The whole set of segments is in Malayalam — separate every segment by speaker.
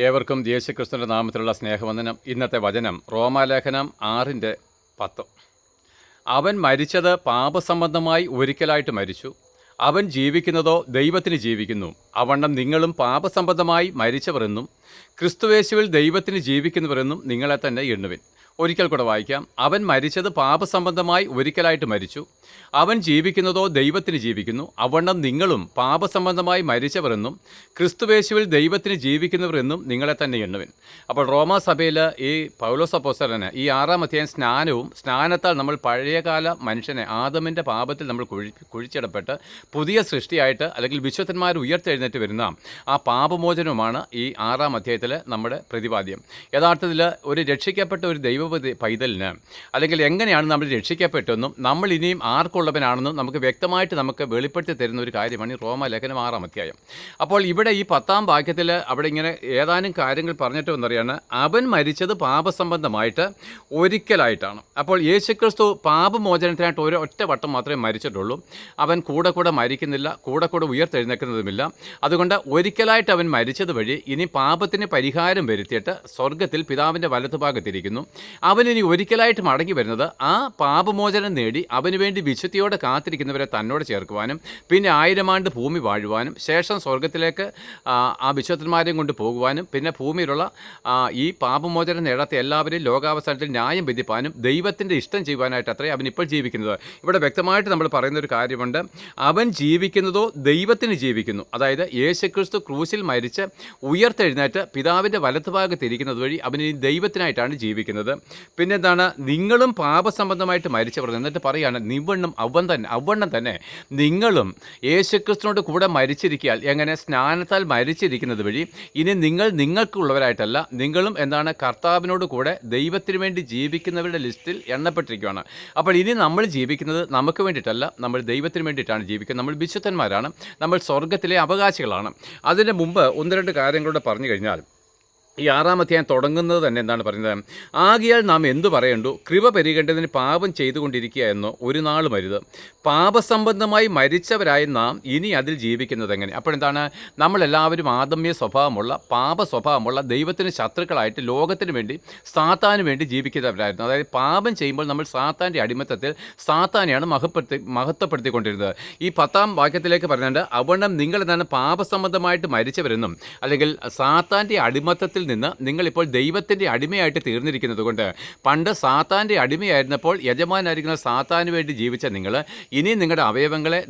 Speaker 1: ഏവർക്കും യേശുക്രിസ്തുവിൻ്റെ നാമത്തിലുള്ള സ്നേഹവന്ദനം. ഇന്നത്തെ വചനം റോമാലേഖനം 6:10. അവൻ മരിച്ചത് പാപസംബന്ധമായി ഒരിക്കലായിട്ട് മരിച്ചു. അവൻ ജീവിക്കുന്നതോ ദൈവത്തിന് ജീവിക്കുന്നു. അവണ്ണം നിങ്ങളും പാപസംബന്ധമായി മരിച്ചവർ എന്നും ക്രിസ്തുയേശുവിൽ ദൈവത്തിന് ജീവിക്കുന്നവരെന്നും നിങ്ങളെ തന്നെ എണ്ണുവിൻ. ഒരിക്കൽ കൂടെ വായിക്കാം. അവൻ മരിച്ചത് പാപസംബന്ധമായി ഒരിക്കലായിട്ട് മരിച്ചു. അവൻ ജീവിക്കുന്നതോ ദൈവത്തിന് ജീവിക്കുന്നു. അവണ്ണം നിങ്ങളും പാപസംബന്ധമായി മരിച്ചവരെന്നും ക്രിസ്തുയേശുവിൽ ദൈവത്തിന് ജീവിക്കുന്നവരെന്നും നിങ്ങളെ തന്നെ എണ്ണുവിൻ. അപ്പോൾ റോമാസഭയിൽ ഈ പൗലോസ് അപ്പോസ്തലന് ഈ 6-ാം അധ്യായം സ്നാനത്താൽ നമ്മൾ പഴയകാല മനുഷ്യനെ ആദമിൻ്റെ പാപത്തിൽ നമ്മൾ കുഴിച്ചിടപ്പെട്ട് പുതിയ സൃഷ്ടിയായിട്ട് അല്ലെങ്കിൽ വിശുദ്ധന്മാർ ഉയർത്തെഴുന്നേറ്റ് വരുന്ന ആ പാപമോചനവുമാണ് ഈ 6-ാം അധ്യായത്തിൽ നമ്മുടെ പ്രതിപാദ്യം. യഥാർത്ഥത്തിൽ ഒരു രക്ഷിക്കപ്പെട്ട ഒരു ദൈവ പൈതലിന് അല്ലെങ്കിൽ എങ്ങനെയാണ് നമ്മൾ രക്ഷിക്കപ്പെട്ടെന്നും നമ്മൾ ഇനിയും ആർക്കുള്ളവനാണെന്നും നമുക്ക് വ്യക്തമായിട്ട് നമുക്ക് വെളിപ്പെടുത്തി തരുന്ന ഒരു കാര്യമാണ് ഈ റോമാലേഖനം 6-ാം അധ്യായം. അപ്പോൾ ഇവിടെ ഈ 10-ാം വാക്യത്തിൽ അവിടെ ഇങ്ങനെ ഏതാനും കാര്യങ്ങൾ പറഞ്ഞിട്ട് വന്നറിയാണ്. അവൻ മരിച്ചത് പാപസംബന്ധമായിട്ട് ഒരിക്കലായിട്ടാണ്. അപ്പോൾ യേശുക്രിസ്തു പാപമോചനത്തിനായിട്ട് ഒറ്റ വട്ടം മാത്രമേ മരിച്ചിട്ടുള്ളൂ. അവൻ കൂടെ മരിക്കുന്നില്ല, കൂടെ ഉയർത്തെഴുന്നേൽക്കുന്നതുമില്ല. അതുകൊണ്ട് ഒരിക്കലായിട്ട് അവൻ മരിച്ചത് വഴി ഇനി പാപത്തിന് പരിഹാരം വരുത്തിയിട്ട് സ്വർഗത്തിൽ പിതാവിൻ്റെ വലതുഭാഗത്തിരിക്കുന്നു. അവനിനി ഒരിക്കലായിട്ട് മടങ്ങി വരുന്നത് ആ പാപമോചനം നേടി അവന് വേണ്ടി വിശുദ്ധിയോടെ കാത്തിരിക്കുന്നവരെ തന്നോട് ചേർക്കുവാനും പിന്നെ 1000 ആണ്ട് ഭൂമി വാഴുവാനും ശേഷം സ്വർഗത്തിലേക്ക് ആ വിശുദ്ധന്മാരെയും കൊണ്ട് പോകുവാനും പിന്നെ ഭൂമിയിലുള്ള ഈ പാപമോചനം നേടാത്ത എല്ലാവരെയും ലോകാവസാനത്തിൽ ന്യായം വിധിപ്പാനും ദൈവത്തിൻ്റെ ഇഷ്ടം ചെയ്യുവാനായിട്ട് അത്രയും അവൻ ഇപ്പോൾ ജീവിക്കുന്നത്. ഇവിടെ വ്യക്തമായിട്ട് നമ്മൾ പറയുന്നൊരു കാര്യമുണ്ട്. അവൻ ജീവിക്കുന്നതോ ദൈവത്തിന് ജീവിക്കുന്നു. അതായത് യേശുക്രിസ്തു ക്രൂശിൽ മരിച്ച് ഉയർത്തെഴുന്നേറ്റ് പിതാവിൻ്റെ വലത്തുഭാഗത്തിരിക്കുന്നത് വഴി അവന് ദൈവത്തിനായിട്ടാണ് ജീവിക്കുന്നത്. പിന്നെന്താണ്? നിങ്ങളും പാപസംബന്ധമായിട്ട് മരിച്ചവർ. എന്നിട്ട് പറയുകയാണ് അവണ്ണം തന്നെ നിങ്ങളും യേശുക്രിസ്തുവിനോട് കൂടെ മരിച്ചിരിക്കാൻ. എങ്ങനെ? സ്നാനത്താൽ മരിച്ചിരിക്കുന്നത് വഴി ഇനി നിങ്ങൾക്കുള്ളവരായിട്ടല്ല, നിങ്ങളും കർത്താവിനോട് കൂടെ ദൈവത്തിന് വേണ്ടി ജീവിക്കുന്നവരുടെ ലിസ്റ്റിൽ എണ്ണപ്പെട്ടിരിക്കുകയാണ്. അപ്പോൾ ഇനി നമ്മൾ ജീവിക്കുന്നത് നമുക്ക് വേണ്ടിയിട്ടല്ല, നമ്മൾ ദൈവത്തിന് വേണ്ടിയിട്ടാണ് ജീവിക്കുന്നത്. നമ്മൾ വിശുദ്ധന്മാരാണ്, നമ്മൾ സ്വർഗത്തിലെ അവകാശികളാണ്. അതിന് മുമ്പ് 1-2 കാര്യങ്ങളൂടെ പറഞ്ഞു കഴിഞ്ഞാൽ ഈ 6-ാം അധ്യായം തുടങ്ങുന്നത് തന്നെ എന്താണ് പറയുന്നത്? ആകയാൽ നാം എന്തു പറയണ്ടു? കൃപ പെരുകേണ്ടതിന് പാപം ചെയ്തുകൊണ്ടിരിക്കുക എന്നോ ഒരു നാളും അരുത്. പാപസംബന്ധമായി മരിച്ചവരായി നാം ഇനി അതിൽ ജീവിക്കുന്നത് എങ്ങനെ? അപ്പോഴെന്താണ്? നമ്മളെല്ലാവരും ആദമ്യ സ്വഭാവമുള്ള പാപ സ്വഭാവമുള്ള ദൈവത്തിന് ശത്രുക്കളായിട്ട് ലോകത്തിന് വേണ്ടി സാത്താന് വേണ്ടി ജീവിക്കുന്നവരായിരുന്നു. അതായത് പാപം ചെയ്യുമ്പോൾ നമ്മൾ സാത്താൻ്റെ അടിമത്തത്തിൽ സാത്താനെയാണ് മഹത്വപ്പെടുത്തിക്കൊണ്ടിരുന്നത്. ഈ 10-ാം വാക്യത്തിലേക്ക് പറയുന്നുണ്ട്, അവണ്ണം നിങ്ങൾ പാപസംബന്ധമായിട്ട് മരിച്ചവരെന്നും അല്ലെങ്കിൽ സാത്താൻ്റെ അടിമത്തത്തിൽ നിന്ന് നിങ്ങളിപ്പോൾ ദൈവത്തിൻ്റെ അടിമയായിട്ട് തീർന്നിരിക്കുന്നത് കൊണ്ട് പണ്ട് സാത്താൻ്റെ അടിമയായിരുന്നപ്പോൾ യജമാനായിരിക്കുന്ന സാത്താന് വേണ്ടി ജീവിച്ച നിങ്ങൾ ഇനി നിങ്ങളുടെ അവയവങ്ങളെ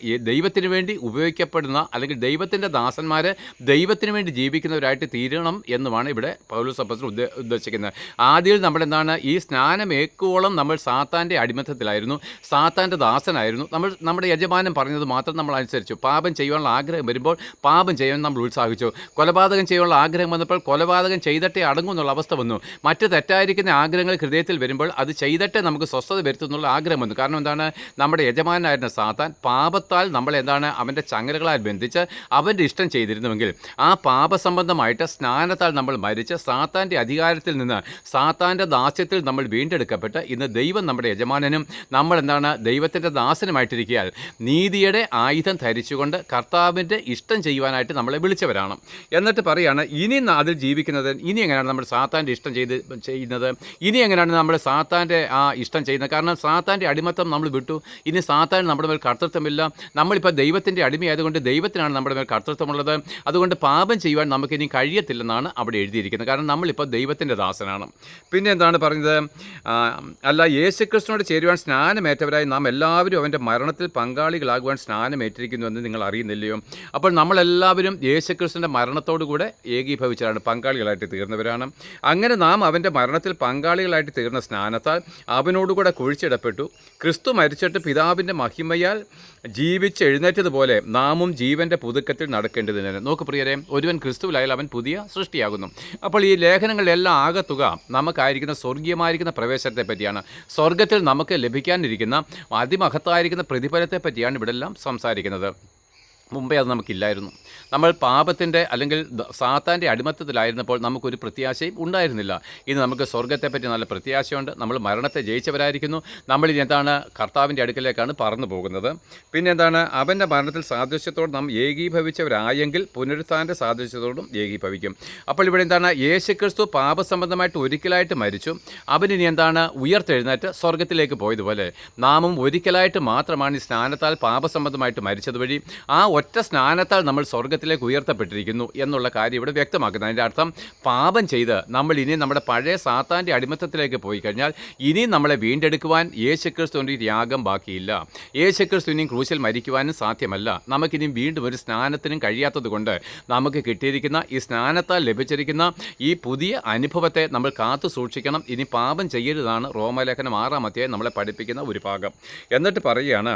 Speaker 1: ഈ ദൈവത്തിന് വേണ്ടി ഉപയോഗിക്കപ്പെടുന്ന അല്ലെങ്കിൽ ദൈവത്തിൻ്റെ ദാസന്മാർ ദൈവത്തിന് വേണ്ടി ജീവിക്കുന്നവരായിട്ട് തീരണം എന്നുമാണ് ഇവിടെ പൗലോസ് അപ്പോസ്തലൻ ഉദ്ദേശിക്കുന്നത്. ആദ്യം ഈ സ്നാനമേക്കുവോളം നമ്മൾ സാത്താൻ്റെ അടിമത്തത്തിലായിരുന്നു, സാത്താൻ്റെ ദാസനായിരുന്നു. നമ്മുടെ യജമാനൻ പറഞ്ഞത് മാത്രം നമ്മൾ അനുസരിച്ചു. പാപം ചെയ്യുവാനുള്ള ആഗ്രഹം വരുമ്പോൾ പാപം ചെയ്യാൻ നമ്മൾ ഉത്സാഹിച്ചു. കൊലപാതകം ചെയ്യാനുള്ള ആഗ്രഹം വന്നപ്പോൾ കൊലപാതകം ചെയ്തിട്ടേ അടങ്ങുമെന്നുള്ള അവസ്ഥ വന്നു. മറ്റ് തെറ്റായിരിക്കുന്ന ആഗ്രഹങ്ങൾ ഹൃദയത്തിൽ വരുമ്പോൾ അത് ചെയ്തിട്ടേ നമുക്ക് സ്വസ്ഥത വരുത്തുന്നുള്ള ആഗ്രഹം വന്നു. കാരണം നമ്മുടെ യജമാനായിരുന്ന സാത്താൻ പാപത്താൽ അവൻ്റെ ചങ്ങലകളാൽ ബന്ധിച്ച് അവൻ്റെ ഇഷ്ടം ചെയ്തിരുന്നുവെങ്കിൽ ആ പാപസംബന്ധമായിട്ട് സ്നാനത്താൽ നമ്മൾ മരിച്ച് സാത്താൻ്റെ അധികാരത്തിൽ നിന്ന് സാത്താൻ്റെ ദാസ്യത്തിൽ നമ്മൾ വീണ്ടെടുക്കപ്പെട്ട് ഇന്ന് ദൈവം നമ്മുടെ യജമാനനും നമ്മൾ ദൈവത്തിൻ്റെ ദാസനുമായിട്ടിരിക്കാൻ നീതിയുടെ ആയുധം ധരിച്ചുകൊണ്ട് കർത്താവിൻ്റെ ഇഷ്ടം ചെയ്യുവാനായിട്ട് നമ്മളെ വിളിച്ചവരാണ്. എന്നിട്ട് പറയുകയാണ്, ഇനി അതിൽ ജീവിക്കുന്നത് ഇനി എങ്ങനെയാണ് നമ്മൾ സാത്താൻ്റെ ഇഷ്ടം ചെയ്യുന്നത്? ഇനി എങ്ങനെയാണ് നമ്മൾ സാത്താൻ്റെ ആ ഇഷ്ടം ചെയ്യുന്നത്? കാരണം സാത്താൻ്റെ അടിമത്തം നമ്മൾ വിട്ടു. ഇനി സാത്താൻ നമ്മുടെ മേൽ കർത്തൃത്വമില്ല. നമ്മളിപ്പോൾ ദൈവത്തിൻ്റെ അടിമയായതുകൊണ്ട് ദൈവത്തിനാണ് നമ്മുടെ മേൽ കർത്തൃത്വമുള്ളത്. അതുകൊണ്ട് പാപം ചെയ്യുവാൻ നമുക്കിനി കഴിയത്തില്ലെന്നാണ് അവിടെ എഴുതിയിരിക്കുന്നത്. കാരണം നമ്മളിപ്പോൾ ദൈവത്തിൻ്റെ ദാസനാണ്. പിന്നെ എന്താണ് പറഞ്ഞത്? അല്ല, യേശുക്രിസ്തുവിനോട് ചേരുവാൻ സ്നാനമേറ്റവരായി നാം എല്ലാവരും അവൻ്റെ മരണത്തിൽ പങ്കാളികളാകുവാൻ സ്നാനമേറ്റിരിക്കുന്നുവെന്ന് നിങ്ങൾ അറിയുന്നില്ലയോ? അപ്പോൾ നമ്മളെല്ലാവരും യേശുക്രിസ്തുവിൻ്റെ മരണത്തോടു കൂടെ ഏകീഭവിച്ചവരാണ്, പങ്കാളികളായിട്ട് തീർന്നവരാണ്. അങ്ങനെ നാം അവൻ്റെ മരണത്തിൽ പങ്കാളികളായിട്ട് തീർന്ന സ്നാനത്താൽ അവനോടുകൂടെ കുഴിച്ചിടപ്പെട്ടു. ക്രിസ്തു മരിച്ചിട്ട് പിതാവിൻ്റെ മഹിമയാൽ ജീവിച്ചെഴുന്നേറ്റതുപോലെ നാമും ജീവൻ്റെ പുതുക്കത്തിൽ നടക്കേണ്ടതിന്. നോക്ക് പ്രിയരെ, ഒരുവൻ ക്രിസ്തുവിലായാൽ അവൻ പുതിയ സൃഷ്ടിയാകുന്നു. അപ്പോൾ ഈ ലേഖനങ്ങളിലെല്ലാം ആകത്തുക നമുക്കായിരിക്കുന്ന സ്വർഗീയമായിരിക്കുന്ന പ്രവേശനത്തെ പറ്റിയാണ്. സ്വർഗത്തിൽ നമുക്ക് ലഭിക്കാനിരിക്കുന്ന അതിമഹത്തായിരിക്കുന്ന പ്രതിഫലത്തെ പറ്റിയാണ് ഇവിടെ എല്ലാം സംസാരിക്കുന്നത്. മുമ്പേ അത് നമുക്കില്ലായിരുന്നു. നമ്മൾ പാപത്തിൻ്റെ അല്ലെങ്കിൽ സാത്താൻ്റെ അടിമത്തത്തിലായിരുന്നപ്പോൾ നമുക്കൊരു പ്രത്യാശയും ഉണ്ടായിരുന്നില്ല. ഇന്ന് നമുക്ക് സ്വർഗ്ഗത്തെപ്പറ്റി നല്ല പ്രത്യാശയുണ്ട്. നമ്മൾ മരണത്തെ ജയിച്ചവരായിരിക്കുന്നു. നമ്മളിനി എന്താണ്, കർത്താവിൻ്റെ അടുക്കലേക്കാണ് പറന്നു പോകുന്നത്. പിന്നെ എന്താണ്, അവൻ്റെ മരണത്തിൽ സാദൃശ്യത്തോട് നാം ഏകീഭവിച്ചവരായെങ്കിൽ പുനരുത്ഥാനൻ്റെ സാദൃശ്യത്തോടും ഏകീഭവിക്കും. അപ്പോൾ ഇവിടെ എന്താണ്, യേശുക്രിസ്തു പാപസംബന്ധമായിട്ട് ഒരിക്കലായിട്ട് മരിച്ചു. അവനിനി എന്താണ്, ഉയർത്തെഴുന്നേറ്റ് സ്വർഗ്ഗത്തിലേക്ക് പോയതുപോലെ നാമും ഒരിക്കലായിട്ട് മാത്രമാണ് ഈ സ്നാനത്താൽ പാപസംബന്ധമായിട്ട് മരിച്ചത് വഴി ആ ഒറ്റ സ്നാനത്താൽ നമ്മൾ സ്വർഗ്ഗത്തിലേക്ക് ഉയർത്തപ്പെട്ടിരിക്കുന്നു എന്നുള്ള കാര്യം ഇവിടെ വ്യക്തമാക്കുന്നത്. അതിൻ്റെ അർത്ഥം, പാപം ചെയ്ത് നമ്മൾ ഇനി നമ്മുടെ പഴയ സാത്താൻ്റെ അടിമത്തത്തിലേക്ക് പോയി കഴിഞ്ഞാൽ ഇനി നമ്മളെ വീണ്ടെടുക്കുവാൻ യേശുക്രിസ്തുവിൻ്റെ യാഗം ബാക്കിയില്ല. യേശുക്രിസ്തു ഇനിയും ക്രൂശിൽ മരിക്കുവാനും സാധ്യമല്ല. നമുക്കിനിയും വീണ്ടും ഒരു സ്നാനത്തിനും കഴിയാത്തത് കൊണ്ട് നമുക്ക് കിട്ടിയിരിക്കുന്ന ഈ സ്നാനത്താൽ ലഭിച്ചിരിക്കുന്ന ഈ പുതിയ അനുഭവത്തെ നമ്മൾ കാത്തു സൂക്ഷിക്കണം. ഇനി പാപം ചെയ്യരുതാണ് റോമാലേഖനം 6-ാം അധ്യായം നമ്മളെ പഠിപ്പിക്കുന്ന ഒരു ഭാഗം. എന്നിട്ട് പറയുകയാണ്,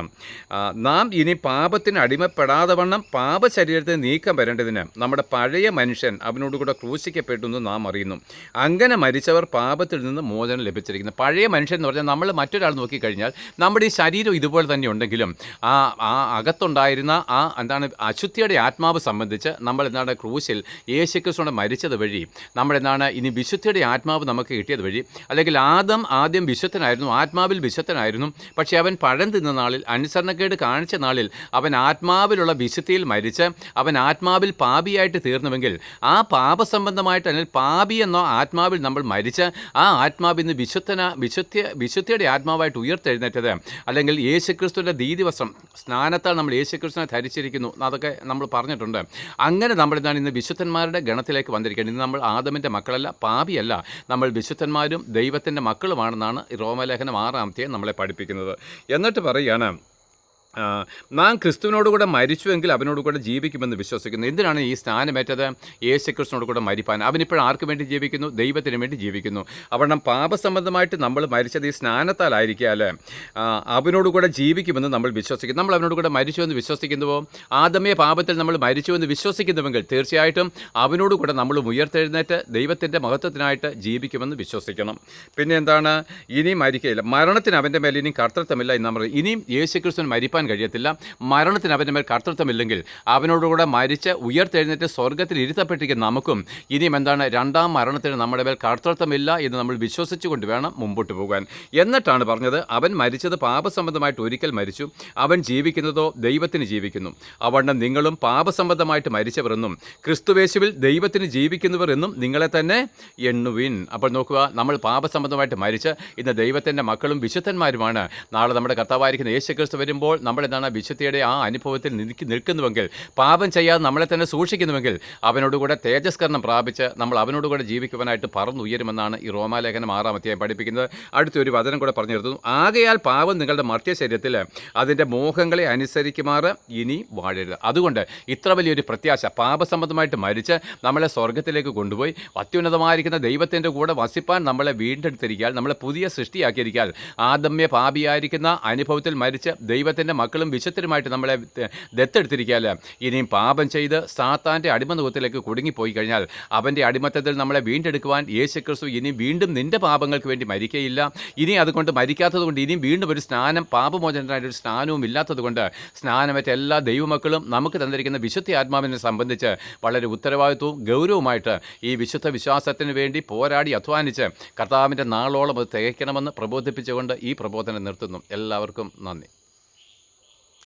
Speaker 1: നാം ഇനി പാപത്തിന് അടിമപ്പെടാതെ വണ്ണം പാപശരീരത്തെ നീക്കം വരേണ്ടതിന് നമ്മുടെ പഴയ മനുഷ്യൻ അവനോടുകൂടെ ക്രൂശിക്കപ്പെട്ടു എന്ന് നാം അറിയുന്നു. അങ്ങനെ മരിച്ചവർ പാപത്തിൽ നിന്ന് മോചനം ലഭിച്ചിരിക്കുന്നു. പഴയ മനുഷ്യൻ എന്ന് പറഞ്ഞാൽ നമ്മൾ മറ്റൊരാൾ നോക്കിക്കഴിഞ്ഞാൽ നമ്മുടെ ഈ ശരീരം ഇതുപോലെ തന്നെ ഉണ്ടെങ്കിലും ആ അകത്തുണ്ടായിരുന്ന അശുദ്ധിയുടെ ആത്മാവ് സംബന്ധിച്ച് നമ്മൾ ക്രൂശിൽ യേശുക്രിസ്തുവിനെ മരിച്ചത് വഴി നമ്മളെന്താണ് ഇനി വിശുദ്ധിയുടെ ആത്മാവ് നമുക്ക് കിട്ടിയത് വഴി, അല്ലെങ്കിൽ ആദ്യം വിശുദ്ധനായിരുന്നു, ആത്മാവിൽ വിശുദ്ധനായിരുന്നു. പക്ഷേ അവൻ പഴം തിന്ന നാളിൽ, അനുസരണക്കേട് കാണിച്ച നാളിൽ അവൻ ആത്മാവിലുള്ള വിശുദ്ധിയിൽ മരിച്ച് അവൻ ആത്മാവിൽ പാപിയായിട്ട് തീർന്നുവെങ്കിൽ ആ പാപസംബന്ധമായിട്ട് അല്ലെങ്കിൽ പാപി എന്ന ആത്മാവിൽ നമ്മൾ മരിച്ച് ആ ആത്മാവിൽ നിന്ന് വിശുദ്ധിയുടെ ആത്മാവായിട്ട് ഉയർത്തെഴുന്നേറ്റത്, അല്ലെങ്കിൽ യേശുക്രിസ്തുവിൻ്റെ ദീദിവസ്ത്രം സ്നാനത്താൽ നമ്മൾ യേശുക്രിസ്തുവിനെ ധരിച്ചിരിക്കുന്നു, അതൊക്കെ നമ്മൾ പറഞ്ഞിട്ടുണ്ട്. അങ്ങനെ നമ്മളെന്താണ് ഇന്ന് വിശുദ്ധന്മാരുടെ ഗണത്തിലേക്ക് വന്നിരിക്കുന്നത്. ഇന്ന് നമ്മൾ ആദമിൻ്റെ മക്കളല്ല, പാപിയല്ല, നമ്മൾ വിശുദ്ധന്മാരും ദൈവത്തിൻ്റെ മക്കളുമാണെന്നാണ് റോമാലേഖനം 6-ാം അധ്യായം നമ്മളെ പഠിപ്പിക്കുന്നത്. എന്നിട്ട് പറയുകയാണ്, നാം ക്രിസ്തുവിനോടുകൂടെ മരിച്ചുവെങ്കിൽ അവനോടുകൂടെ ജീവിക്കുമെന്ന് വിശ്വസിക്കുന്നു. എന്തിനാണ് ഈ സ്നാനമേറ്റത്? യേശുക്രിസ്തുവിനോട് കൂടെ മരിപ്പാൻ. അവനിപ്പോൾ ആർക്ക് വേണ്ടി ജീവിക്കുന്നു? ദൈവത്തിന് വേണ്ടി ജീവിക്കുന്നു. അവിടെ പാപസംബന്ധമായിട്ട് നമ്മൾ മരിച്ചത് ഈ സ്നാനത്താലായിരിക്കാൽ അവനോടുകൂടെ ജീവിക്കുമെന്ന് നമ്മൾ വിശ്വസിക്കുന്നു. നമ്മൾ അവനോടുകൂടെ മരിച്ചുവെന്ന് വിശ്വസിക്കുന്നുവോ? ആദമേ പാപത്തിൽ നമ്മൾ മരിച്ചുവെന്ന് വിശ്വസിക്കുന്നുവെങ്കിൽ തീർച്ചയായിട്ടും അവനോടുകൂടെ നമ്മൾ ഉയർത്തെഴുന്നേറ്റ് ദൈവത്തിൻ്റെ മഹത്വത്തിനായിട്ട് ജീവിക്കുമെന്ന് വിശ്വസിക്കണം. പിന്നെ എന്താണ്, ഇനി മരിക്കുകയില്ല, മരണത്തിന് അവൻ്റെ മേൽ ഇനിയും കർത്തൃത്വമില്ല എന്ന് നമ്മൾ, ഇനിയും യേശുക്രിസ്തുവിന് മരിപ്പാൻ കഴിയത്തില്ല. മരണത്തിന് അവൻ്റെ മേൽ കർത്തൃത്വമില്ലെങ്കിൽ അവനോടുകൂടെ മരിച്ച് ഉയർത്തെഴുന്നേറ്റ് സ്വർഗ്ഗത്തിൽ ഇരുത്തപ്പെട്ടിരിക്കുന്ന നമുക്കും ഇനിയും എന്താണ്, രണ്ടാം മരണത്തിന് നമ്മുടെ മേൽ കർത്തൃത്വമില്ല എന്ന് നമ്മൾ വിശ്വസിച്ചുകൊണ്ട് വേണം മുമ്പോട്ട് പോകാൻ. എന്നിട്ടാണ് പറഞ്ഞത്, അവൻ മരിച്ചത് പാപസംബന്ധമായിട്ട് ഒരിക്കൽ മരിച്ചു, അവൻ ജീവിക്കുന്നതോ ദൈവത്തിന് ജീവിക്കുന്നു. അവണ്ണം നിങ്ങളും പാപസംബന്ധമായിട്ട് മരിച്ചവരെന്നും ക്രിസ്തുവേശുവിൽ ദൈവത്തിന് ജീവിക്കുന്നവർ എന്നും നിങ്ങളെ തന്നെ എണ്ണുവിൻ. അപ്പോൾ നോക്കുക, നമ്മൾ പാപസംബന്ധമായിട്ട് മരിച്ച് ഇന്ന് ദൈവത്തിൻ്റെ മക്കളും വിശുദ്ധന്മാരുമാണ്. നാളെ നമ്മുടെ കർത്താവായിരിക്കുന്ന യേശുക്രിസ്തു വരുമ്പോൾ നമ്മളെന്താണ് വിശുദ്ധിയുടെ ആ അനുഭവത്തിൽ നിൽക്കുന്നുവെങ്കിൽ, പാപം ചെയ്യാതെ നമ്മളെ തന്നെ സൂക്ഷിക്കുന്നുവെങ്കിൽ അവനോടുകൂടെ തേജസ്കരണം പ്രാപിച്ച് നമ്മൾ അവനോടുകൂടെ ജീവിക്കുവാനായിട്ട് പറന്നുയരുമെന്നാണ് ഈ റോമാലേഖനം 6-ാം അധ്യായം പഠിപ്പിക്കുന്നത്. അടുത്തൊരു വചനം കൂടെ പറഞ്ഞു നിർത്തുന്നു, ആകയാൽ പാപം നിങ്ങളുടെ മർത്യ ശരീരത്തിൽ അതിൻ്റെ മോഹങ്ങളെ അനുസരിക്കുമാറ് ഇനി വാഴരുത്. അതുകൊണ്ട് ഇത്ര വലിയൊരു പ്രത്യാശ, പാപസംബന്ധമായിട്ട് മരിച്ച് നമ്മളെ സ്വർഗ്ഗത്തിലേക്ക് കൊണ്ടുപോയി അത്യുന്നതമായിരിക്കുന്ന ദൈവത്തിൻ്റെ കൂടെ വസിപ്പാൻ നമ്മളെ വീണ്ടെടുത്തിരിക്കാൻ, നമ്മളെ പുതിയ സൃഷ്ടിയാക്കിയിരിക്കാൻ, ആദമ്യ പാപിയായിരിക്കുന്ന അനുഭവത്തിൽ മരിച്ച് ദൈവത്തിൻ്റെ മക്കളും വിശുദ്ധരുമായിട്ട് നമ്മളെ ദത്തെടുത്തിരിക്കാൽ ഇനിയും പാപം ചെയ്ത് സാത്താൻ്റെ അടിമനുഖത്തിലേക്ക് കുടുങ്ങിപ്പോയി കഴിഞ്ഞാൽ അവൻ്റെ അടിമത്തത്തിൽ നമ്മളെ വീണ്ടെടുക്കുവാൻ യേശുക്രിസ്തു ഇനി വീണ്ടും നിൻ്റെ പാപങ്ങൾക്ക് വേണ്ടി മരിക്കയില്ല. ഇനി അതുകൊണ്ട് മരിക്കാത്തത് കൊണ്ട് ഇനിയും വീണ്ടും ഒരു സ്നാനം, പാപമോചനത്തിനായിട്ടൊരു സ്നാനവും ഇല്ലാത്തതുകൊണ്ട് സ്നാനമേറ്റ എല്ലാ ദൈവമക്കളും നമുക്ക് തന്നിരിക്കുന്ന വിശുദ്ധ ആത്മാവിനെ സംബന്ധിച്ച് വളരെ ഉത്തരവാദിത്വവും ഗൗരവമായിട്ട് ഈ വിശുദ്ധ വിശ്വാസത്തിന് വേണ്ടി പോരാടി അധ്വാനിച്ച് കർത്താവിൻ്റെ നാളോളം അത് തികയ്ക്കണമെന്ന് പ്രബോധിപ്പിച്ചുകൊണ്ട് ഈ പ്രബോധനം നിർത്തുന്നു. എല്ലാവർക്കും നന്ദി.